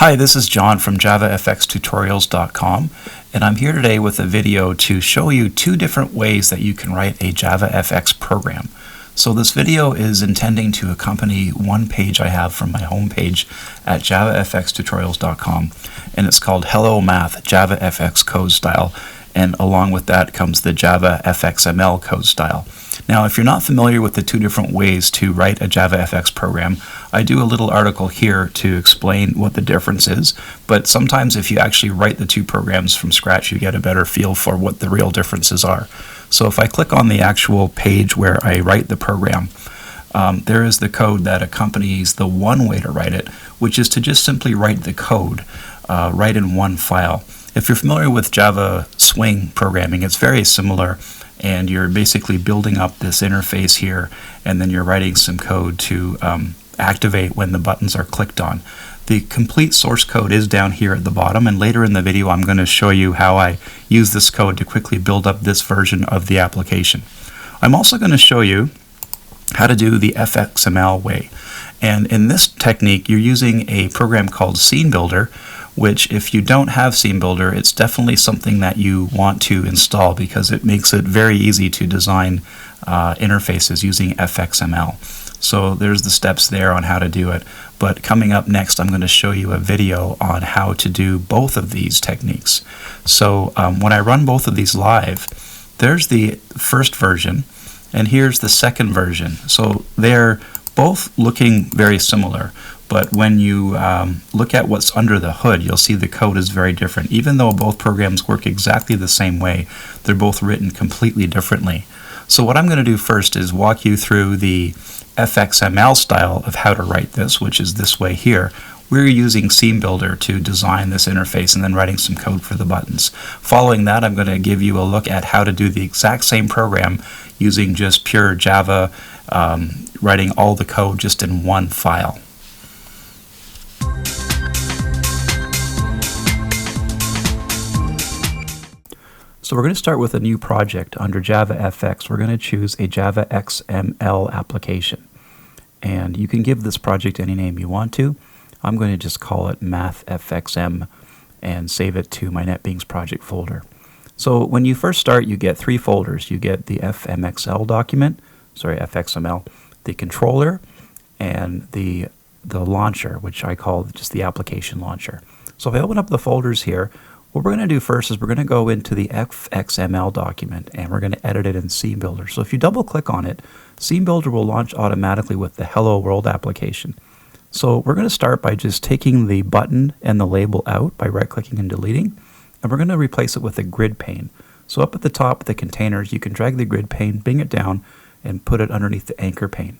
Hi, this is John from JavaFXtutorials.com, and I'm here today with a video to show you two different ways that you can write a JavaFX program. So this video is intending to accompany one page I have from my homepage at JavaFXtutorials.com, and it's called Hello Math JavaFX Code Style, and along with that comes the JavaFXML code style. Now, if you're not familiar with the two different ways to write a JavaFX program, I do a little article here to explain what the difference is, but sometimes if you actually write the two programs from scratch, you get a better feel for what the real differences are. So if I click on the actual page where I write the program, there is the code that accompanies the one way to write it, which is to just simply write the code right in one file. If you're familiar with Java Swing programming, it's very similar, and you're basically building up this interface here, and then you're writing some code to activate when the buttons are clicked on. The complete source code is down here at the bottom, and later in the video I'm going to show you how I use this code to quickly build up this version of the application. I'm also going to show you how to do the FXML way, and in this technique you're using a program called Scene Builder, which if you don't have Scene Builder, it's definitely something that you want to install because it makes it very easy to design interfaces using FXML. So there's the steps there on how to do it. But coming up next, I'm going to show you a video on how to do both of these techniques. So when I run both of these live, there's the first version, and here's the second version. So they're both looking very similar. But when you look at what's under the hood, you'll see the code is very different. Even though both programs work exactly the same way, they're both written completely differently. So what I'm going to do first is walk you through the FXML style of how to write this, which is this way here. We're using Scene Builder to design this interface and then writing some code for the buttons. Following that, I'm going to give you a look at how to do the exact same program using just pure Java, writing all the code just in one file. So we're going to start with a new project under JavaFX. We're going to choose a JavaXML application. And you can give this project any name you want to. I'm going to just call it MathFXM and save it to my NetBeans project folder. So when you first start, you get three folders. You get the FXML, the controller, and the launcher, which I call just the application launcher. So if I open up the folders here, what we're going to do first is we're going to go into the FXML document and we're going to edit it in Scene Builder. So if you double click on it, Scene Builder will launch automatically with the Hello World application. So we're going to start by just taking the button and the label out by right clicking and deleting, and we're going to replace it with a grid pane. So up at the top of the containers, you can drag the grid pane, bring it down, and put it underneath the anchor pane.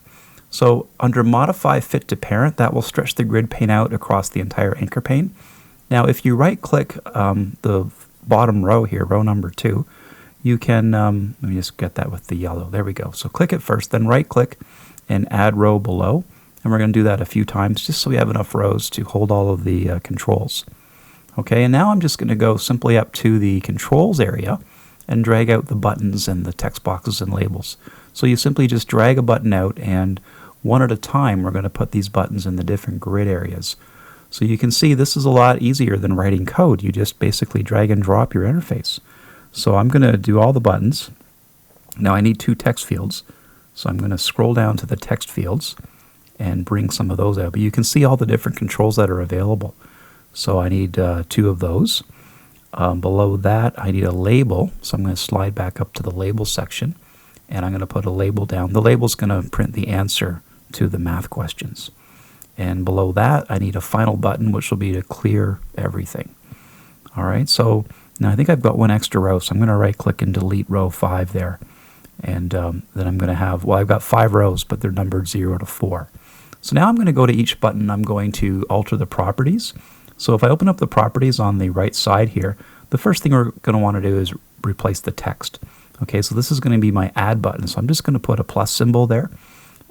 So under Modify Fit to Parent, that will stretch the grid pane out across the entire anchor pane. Now, if you right-click the bottom row here, row number 2, you can, let me just get that with the yellow. There we go. So click it first, then right-click and add row below. And we're going to do that a few times just so we have enough rows to hold all of the controls. Okay, and now I'm just going to go simply up to the controls area and drag out the buttons and the text boxes and labels. So you simply just drag a button out, and one at a time we're going to put these buttons in the different grid areas. So you can see this is a lot easier than writing code. You just basically drag and drop your interface. So I'm going to do all the buttons. Now I need two text fields. So I'm going to scroll down to the text fields and bring some of those out. But you can see all the different controls that are available. So I need two of those. Below that I need a label. So I'm going to slide back up to the label section and I'm going to put a label down. The label is going to print the answer to the math questions. And below that, I need a final button, which will be to clear everything. All right, so now I think I've got one extra row, so I'm going to right-click and delete row 5 there. And then I'm going to have, well, I've got 5 rows, but they're numbered 0 to 4. So now I'm going to go to each button. I'm going to alter the properties. So if I open up the properties on the right side here, the first thing we're going to want to do is replace the text. Okay, so this is going to be my add button. So I'm just going to put a plus symbol there.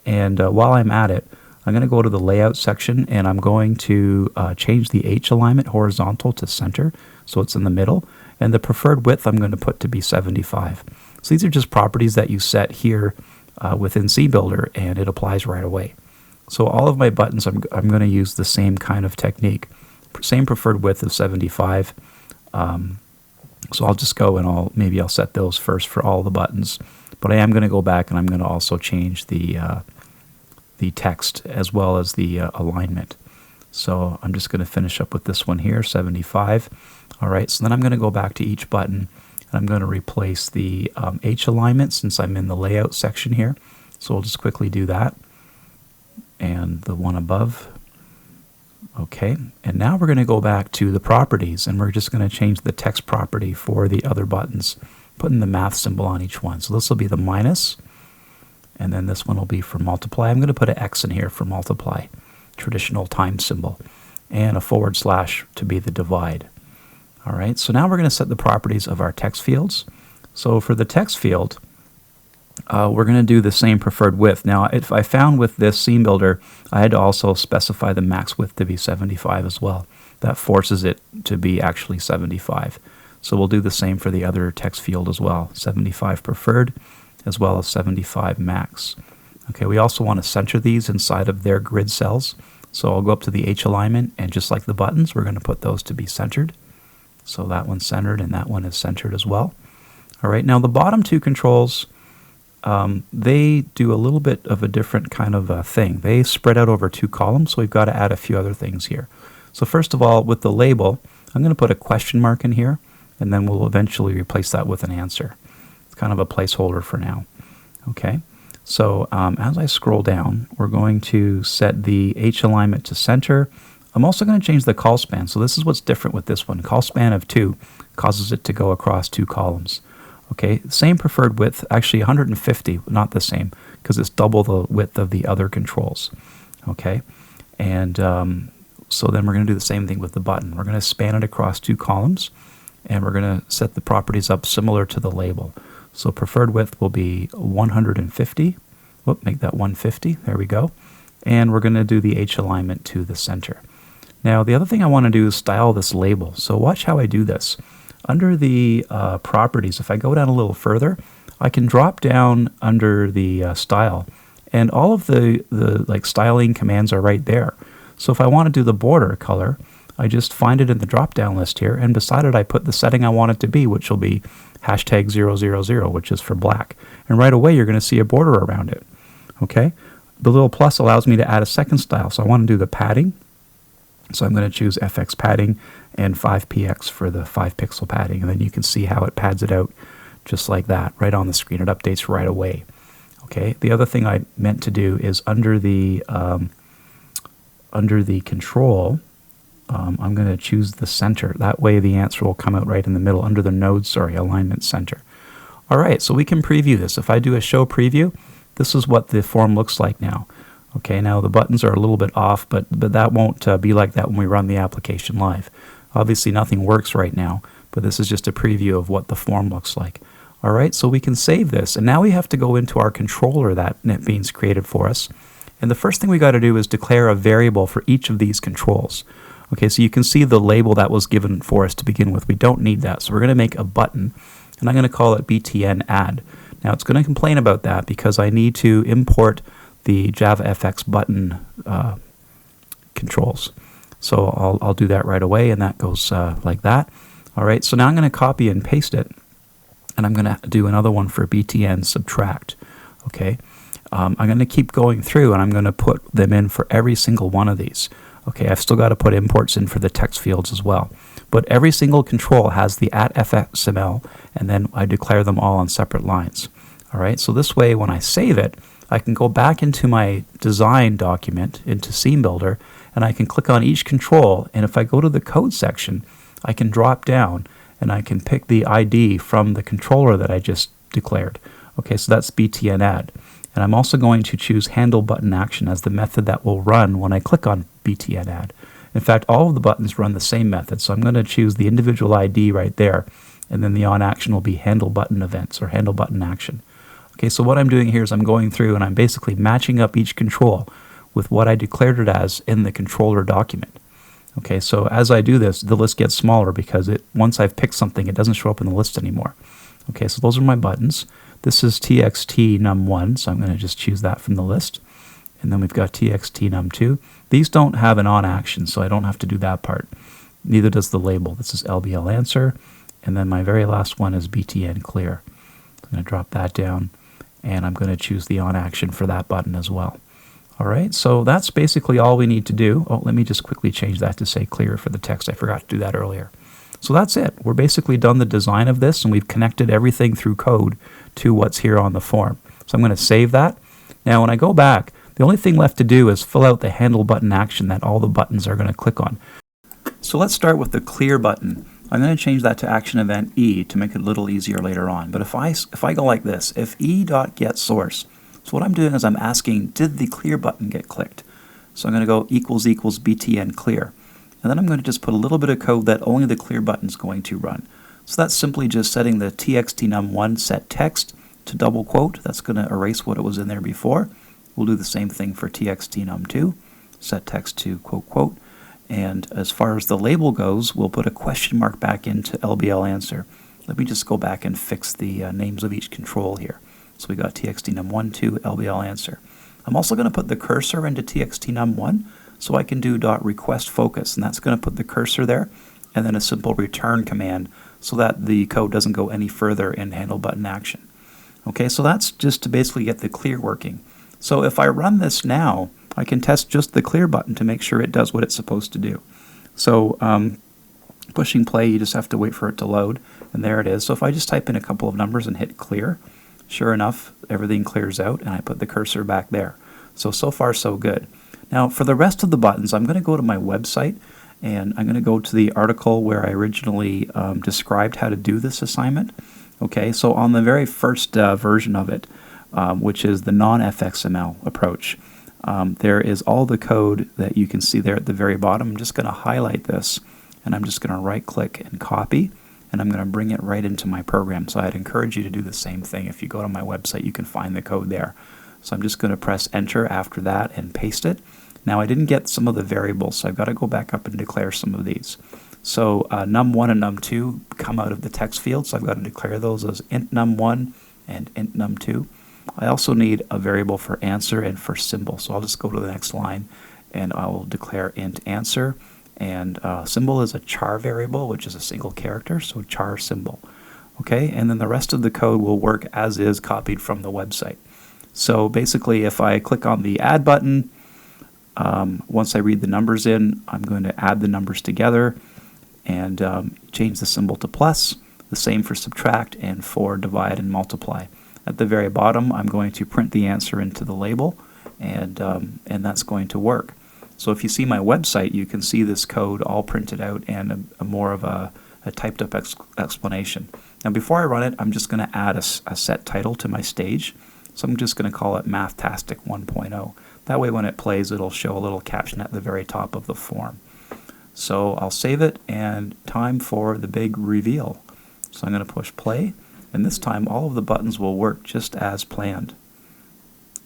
And while I'm at it, I'm going to go to the layout section and I'm going to change the H alignment horizontal to center so it's in the middle, and the preferred width I'm going to put to be 75. So these are just properties that you set here within Scene Builder, and it applies right away. So all of my buttons, I'm going to use the same kind of technique. same preferred width of 75. So I'll just go and maybe I'll set those first for all the buttons. But I am going to go back and I'm going to also change the text as well as the alignment. So I'm just going to finish up with this one here, 75. All right, so then I'm going to go back to each button and I'm going to replace the H alignment since I'm in the layout section here. So we'll just quickly do that. And the one above. Okay, and now we're going to go back to the properties and we're just going to change the text property for the other buttons, putting the math symbol on each one. So this will be the minus, and then this one will be for multiply. I'm going to put an X in here for multiply, traditional time symbol, and a / to be the divide. All right, so now we're going to set the properties of our text fields. So for the text field, we're going to do the same preferred width. Now, if I found with this scene builder, I had to also specify the max width to be 75 as well. That forces it to be actually 75. So we'll do the same for the other text field as well, 75 preferred as well as 75 max. Okay, we also want to center these inside of their grid cells. So I'll go up to the H alignment, and just like the buttons, we're going to put those to be centered. So that one's centered and that one is centered as well. All right, now the bottom two controls, they do a little bit of a different kind of thing. They spread out over two columns, so we've got to add a few other things here. So first of all, with the label, I'm going to put a question mark in here, and then we'll eventually replace that with an answer. It's kind of a placeholder for now. Okay, so as I scroll down, we're going to set the H alignment to center. I'm also going to change the call span. So this is what's different with this one. Call span of 2 causes it to go across 2 columns. Okay, same preferred width, actually 150, not the same, because it's double the width of the other controls. Okay, and so then we're going to do the same thing with the button. We're going to span it across 2 columns, and we're going to set the properties up similar to the label. So preferred width will be 150. Whoop, make that 150. There we go. And we're going to do the H alignment to the center. Now, the other thing I want to do is style this label. So watch how I do this. Under the properties, if I go down a little further, I can drop down under the style, and all of the like styling commands are right there. So if I want to do the border color, I just find it in the drop-down list here, and beside it I put the setting I want it to be, which will be #000, which is for black. And right away you're going to see a border around it. Okay, the little plus allows me to add a second style. So I want to do the padding. So I'm going to choose FX padding and 5px for the 5 pixel padding, and then you can see how it pads it out just like that right on the screen. It updates right away. Okay, the other thing I meant to do is under the control, I'm going to choose the center. That way the answer will come out right in the middle under the node, alignment center. All right, so we can preview this. If I do a show preview, this is what the form looks like now. Okay, now the buttons are a little bit off, but that won't be like that when we run the application live. Obviously nothing works right now, but this is just a preview of what the form looks like. All right, so we can save this, and now we have to go into our controller that NetBeans created for us. And the first thing we got to do is declare a variable for each of these controls. Okay, so you can see the label that was given for us to begin with. We don't need that, so we're going to make a button, and I'm going to call it btn add. Now it's going to complain about that because I need to import the JavaFX button controls. So I'll do that right away, and that goes like that. All right, so now I'm going to copy and paste it, and I'm going to do another one for btn subtract. Okay, I'm going to keep going through, and I'm going to put them in for every single one of these. Okay, I've still got to put imports in for the text fields as well. But every single control has the @FXML, and then I declare them all on separate lines. All right, so this way when I save it, I can go back into my design document, into Scene Builder, and I can click on each control, and if I go to the code section, I can drop down and I can pick the ID from the controller that I just declared. Okay, so that's btn add. And I'm also going to choose handle button action as the method that will run when I click on btn add. In fact, all of the buttons run the same method, so I'm going to choose the individual ID right there, and then the on action will be handle button events or handle button action. Okay, so what I'm doing here is I'm going through and I'm basically matching up each control with what I declared it as in the controller document. Okay, so as I do this, the list gets smaller because once I've picked something, it doesn't show up in the list anymore. Okay, so those are my buttons. This is txt num1, so I'm going to just choose that from the list. and then we've got txt num2. These don't have an on action, so I don't have to do that part. Neither does the label. This is LBL answer, and then my very last one is btn clear. I'm going to drop that down, and I'm going to choose the on action for that button as well. All right, so that's basically all we need to do. Oh, let me just quickly change that to say clear for the text. I forgot to do that earlier. So that's it. We're basically done the design of this, and we've connected everything through code to what's here on the form. So I'm going to save that. Now when I go back, the only thing left to do is fill out the handle button action that all the buttons are going to click on. So let's start with the clear button. I'm going to change that to action event E to make it a little easier later on. But if I go like this, if e.getSource, so what I'm doing is I'm asking, did the clear button get clicked? So I'm going to go equals equals btn clear. And then I'm going to just put a little bit of code that only the clear button is going to run. So that's simply just setting the txt num1 set text to double quote. That's going to erase what it was in there before. We'll do the same thing for txt num2, set text to quote quote. And as far as the label goes, we'll put a question mark back into LBL answer. Let me just go back and fix the names of each control here. So we got txt num1 to LBL answer. I'm also going to put the cursor into txt num1 so I can do .request focus, and that's going to put the cursor there, and then a simple return command so that the code doesn't go any further in handle button action. Okay, so that's just to basically get the clear working. So if I run this now, I can test just the clear button to make sure it does what it's supposed to do. So pushing play, you just have to wait for it to load, and there it is. So if I just type in a couple of numbers and hit clear, sure enough, everything clears out, and I put the cursor back there. So far so good. Now for the rest of the buttons, I'm going to go to my website, and I'm going to go to the article where I originally described how to do this assignment. Okay, so on the very first version of it, which is the non-FXML approach, there is all the code that you can see there at the very bottom. I'm just going to highlight this, and I'm just going to right click and copy, and I'm going to bring it right into my program. So I'd encourage you to do the same thing. If you go to my website, you can find the code there. So I'm just going to press enter after that and paste it. Now I didn't get some of the variables, so I've got to go back up and declare some of these. So num1 and num2 come out of the text field, so I've got to declare those as int num1 and int num2. I also need a variable for answer and for symbol, so I'll just go to the next line and I will declare int answer, and symbol is a char variable, which is a single character, so char symbol. Okay, and then the rest of the code will work as is, copied from the website. So basically if I click on the add button, once I read the numbers in, I'm going to add the numbers together and change the symbol to plus, the same for subtract and for divide and multiply. At the very bottom, I'm going to print the answer into the label, and that's going to work. So if you see my website, you can see this code all printed out and a more of a typed up explanation. Now before I run it, I'm just going to add a set title to my stage. So I'm just going to call it Mathtastic 1.0. That way when it plays, it'll show a little caption at the very top of the form. So I'll save it, and time for the big reveal. So I'm going to push play, and this time all of the buttons will work just as planned.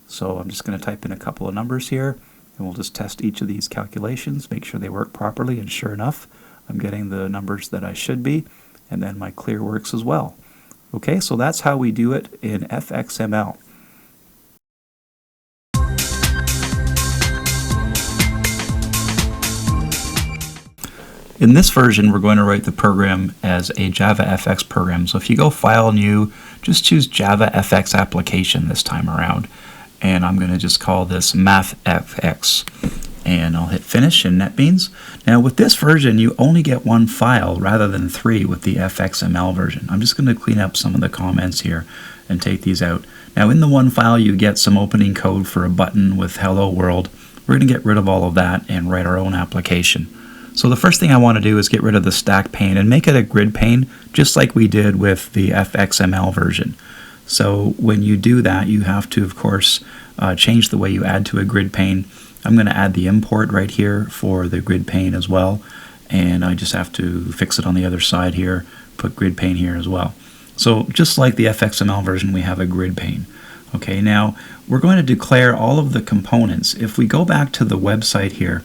So I'm just going to type in a couple of numbers here, and we'll just test each of these calculations, make sure they work properly, and sure enough, I'm getting the numbers that I should be, and then my clear works as well. Okay, so that's how we do it in FXML. In this version, we're going to write the program as a JavaFX program. So if you go File, New, just choose JavaFX Application this time around. And I'm going to just call this MathFX. And I'll hit Finish in NetBeans. Now with this version, you only get one file rather than three with the FXML version. I'm just going to clean up some of the comments here and take these out. Now in the one file, you get some opening code for a button with Hello World. We're going to get rid of all of that and write our own application. So the first thing I want to do is get rid of the stack pane and make it a grid pane, just like we did with the FXML version. So when you do that, you have to, of course, change the way you add to a grid pane. I'm going to add the import right here for the grid pane as well, and I just have to fix it on the other side here, put grid pane here as well. So just like the FXML version, we have a grid pane. Okay, now we're going to declare all of the components. If we go back to the website here,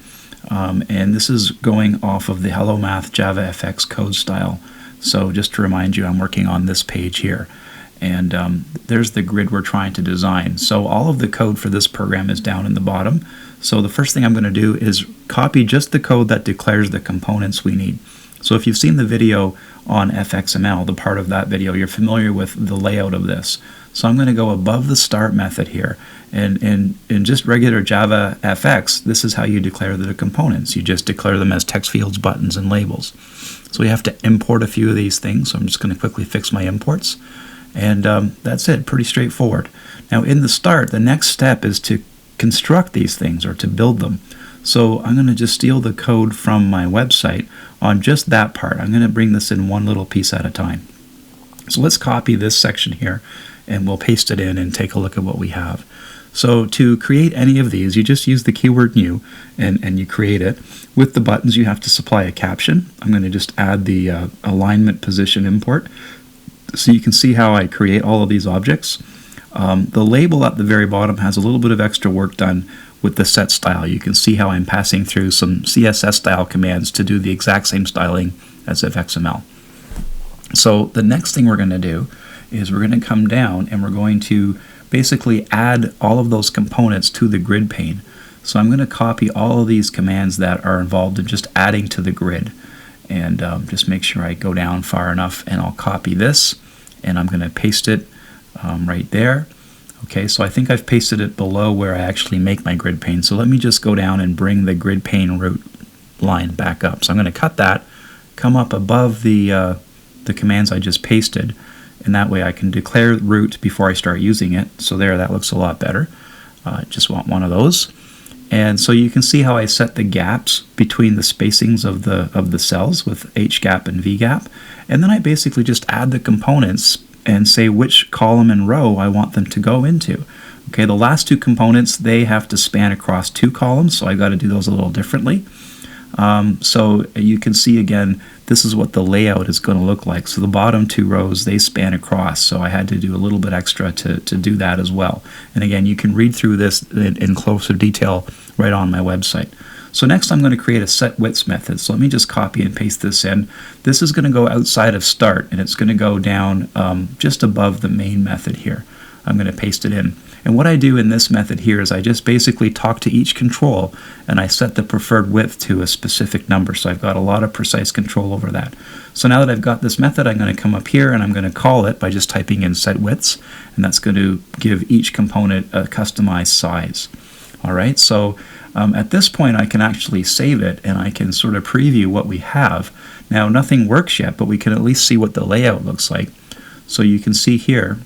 and this is going off of the Hello Math JavaFX code style. So just to remind you, I'm working on this page here. And there's the grid we're trying to design. So all of the code for this program is down in the bottom. So the first thing I'm going to do is copy just the code that declares the components we need. So if you've seen the video on FXML, the part of that video, you're familiar with the layout of this. So I'm going to go above the start method here. And in just regular JavaFX, this is how you declare the components. You just declare them as text fields, buttons, and labels. So we have to import a few of these things. So I'm just going to quickly fix my imports. And that's it, pretty straightforward. Now in the start, the next step is to construct these things or to build them. So I'm going to just steal the code from my website on just that part. I'm going to bring this in one little piece at a time. So let's copy this section here and we'll paste it in and take a look at what we have. So to create any of these, you just use the keyword new and you create it. With the buttons, you have to supply a caption. I'm going to just add the alignment position import so you can see how I create all of these objects. The label at the very bottom has a little bit of extra work done with the set style. You can see how I'm passing through some CSS style commands to do the exact same styling as FXML. So the next thing we're going to do is we're going to come down and we're going to basically add all of those components to the grid pane. So I'm going to copy all of these commands that are involved in just adding to the grid. And just make sure I go down far enough and I'll copy this and I'm going to paste it right there. Okay, so I think I've pasted it below where I actually make my grid pane. So let me just go down and bring the grid pane root line back up. So I'm going to cut that, come up above the commands I just pasted, and that way I can declare root before I start using it. So there, that looks a lot better. Just want one of those. And so you can see how I set the gaps between the spacings of the cells with H gap and V gap. And then I basically just add the components and say which column and row I want them to go into. Okay, the last two components, they have to span across two columns, so I got to do those a little differently. So you can see again, this is what the layout is going to look like. So the bottom two rows, they span across, so I had to do a little bit extra to do that as well. And again, you can read through this in closer detail right on my website. So next I'm going to create a set widths method. So let me just copy and paste this in. This is going to go outside of start and it's going to go down just above the main method here. I'm going to paste it in. And what I do in this method here is I just basically talk to each control and I set the preferred width to a specific number. So I've got a lot of precise control over that. So now that I've got this method, I'm going to come up here and I'm going to call it by just typing in set widths, and that's going to give each component a customized size. All right, so at this point I can actually save it and I can sort of preview what we have. Now nothing works yet, but we can at least see what the layout looks like. So you can see here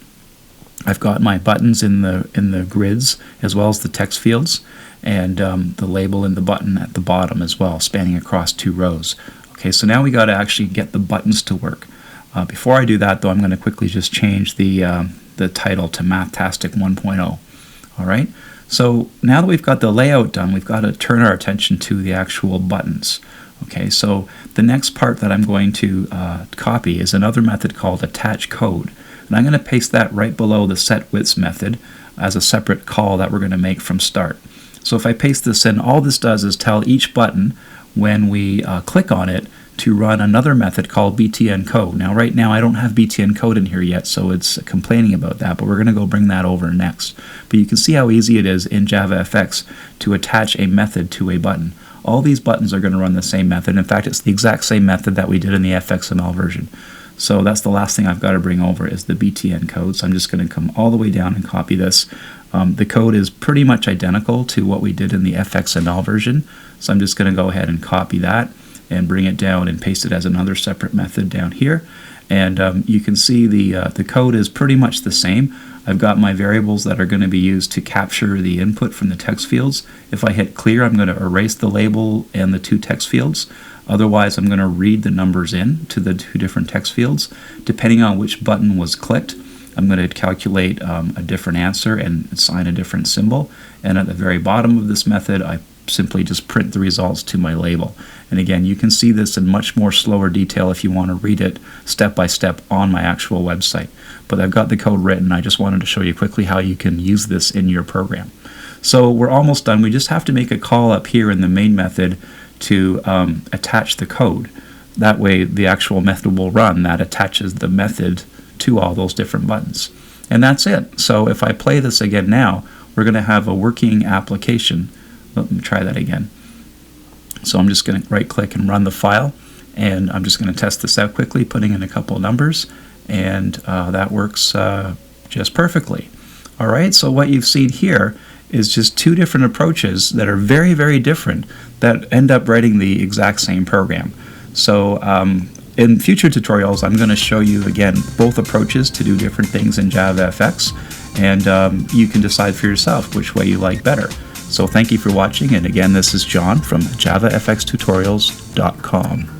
I've got my buttons in the grids as well as the text fields, and the label and the button at the bottom as well, spanning across two rows. Okay, so now we got to actually get the buttons to work. Before I do that though, I'm going to quickly just change the title to Mathtastic 1.0. All right. So now that we've got the layout done, we've got to turn our attention to the actual buttons. Okay, so the next part that I'm going to copy is another method called attach code. And I'm going to paste that right below the set widths method as a separate call that we're going to make from start. So if I paste this in, all this does is tell each button when we click on it to run another method called btn code. Now right now I don't have btn code in here yet, so it's complaining about that, but we're going to go bring that over next. But you can see how easy it is in JavaFX to attach a method to a button. All these buttons are going to run the same method. In fact, it's the exact same method that we did in the FXML version. So that's the last thing I've got to bring over is the btn code. So I'm just going to come all the way down and copy this. The code is pretty much identical to what we did in the FXML version. So I'm just going to go ahead and copy that and bring it down and paste it as another separate method down here. And you can see the code is pretty much the same. I've got my variables that are going to be used to capture the input from the text fields. If I hit clear, I'm going to erase the label and the two text fields. Otherwise, I'm going to read the numbers in to the two different text fields. Depending on which button was clicked, I'm going to calculate a different answer and assign a different symbol. And at the very bottom of this method, I simply just print the results to my label. And again, you can see this in much more slower detail if you want to read it step by step on my actual website. But I've got the code written. I just wanted to show you quickly how you can use this in your program. So we're almost done. We just have to make a call up here in the main method to attach the code. That way the actual method will run that attaches the method to all those different buttons. And that's it. So if I play this again now, we're going to have a working application. Let me try that again. So I'm just going to right click and run the file, and I'm just going to test this out quickly, putting in a couple of numbers, and that works just perfectly. All right, so what you've seen here is just two different approaches that are very, very different that end up writing the exact same program. So in future tutorials, I'm going to show you again both approaches to do different things in JavaFX, and you can decide for yourself which way you like better. So thank you for watching, and again, this is John from JavaFXtutorials.com.